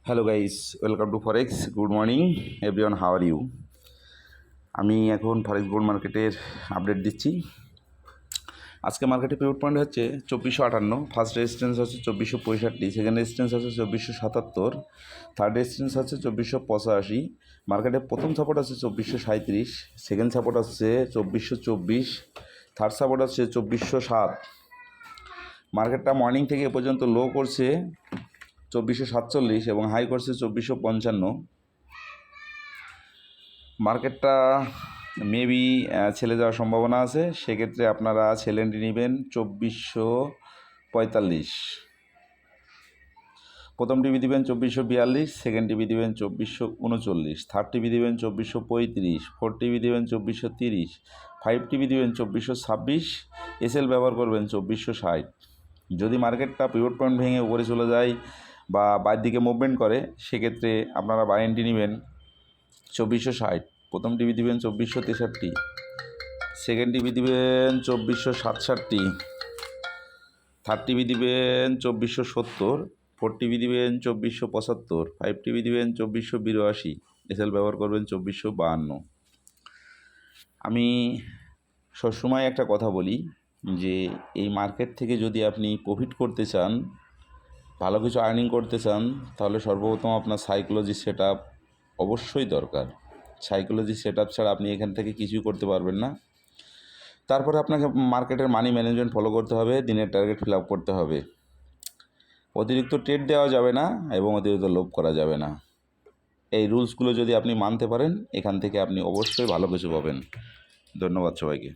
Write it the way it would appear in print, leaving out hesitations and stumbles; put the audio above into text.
Hello guys, welcome to forex. Good morning everyone, how are you? আমি এখন ফরেক্স gold মার্কেটের update দিচ্ছি। আজকে মার্কেটে পিভট পয়েন্ট হচ্ছে 2458, ফার্স্ট রেজিস্ট্যান্স হচ্ছে 2465, সেকেন্ড রেজিস্ট্যান্স হচ্ছে 2477, থার্ড রেজিস্ট্যান্স হচ্ছে 2485। মার্কেটের প্রথম সাপোর্ট আছে 2437, সেকেন্ড সাপোর্ট আসছে 2424, থার্ড সাপোর্ট আছে 2407। মার্কেটটা মর্নিং থেকে এ পর্যন্ত লো করছে 2447 এবং হাই করছে 2455। মার্কেটটা মেবি ছেলে যাওয়ার সম্ভাবনা আছে, সেক্ষেত্রে আপনারা ছেলে নেবেন 2445। প্রথম টিভি দিবেন 2442, সেকেন্ড টিভি দিবেন 2439, থার্ড টিভি দিবেন 2435, ফোর্থ টিভি দিবেন 2430, ফাইভ টিভি দিবেন 2426, এসএল ব্যবহার করবেন 2460। যদি মার্কেটটা পিভট পয়েন্ট ভেঙে উপরে চলে যায় বা বাইরের দিকে মুভমেন্ট করে, সেক্ষেত্রে আপনারা বাই এন্ট্রি নেবেন 2460। প্রথম টিভি দিবেন 2463, সেকেন্ড টিভি দিবেন 2467, থার্ড টিভি দিবেন 2470, ফোর্থ টিভি দিবেন 2475, ফাইভ টিভি দিবেন 2482, এসএল ব্যবহার করবেন 2452। আমি সবসময় একটা কথা বলি যে এই মার্কেট থেকে যদি আপনি প্রফিট করতে চান, ভালো কিছু আর্নিং করতে চান, তাহলে সর্বপ্রথম আপনার সাইকোলজি সেট আপ অবশ্যই দরকার। সাইকোলজি সেট আপ ছাড়া আপনি এখান থেকে কিছুই করতে পারবেন না। তারপরে আপনাকে মার্কেটের মানি ম্যানেজমেন্ট ফলো করতে হবে, দিনের টার্গেট ফিল আপ করতে হবে। অতিরিক্ত ট্রেড দেওয়া যাবে না এবং অতিরিক্ত লোভ করা যাবে না। এই রুলসগুলো যদি আপনি মানতে পারেন, এখান থেকে আপনি অবশ্যই ভালো কিছু পাবেন। ধন্যবাদ সবাইকে।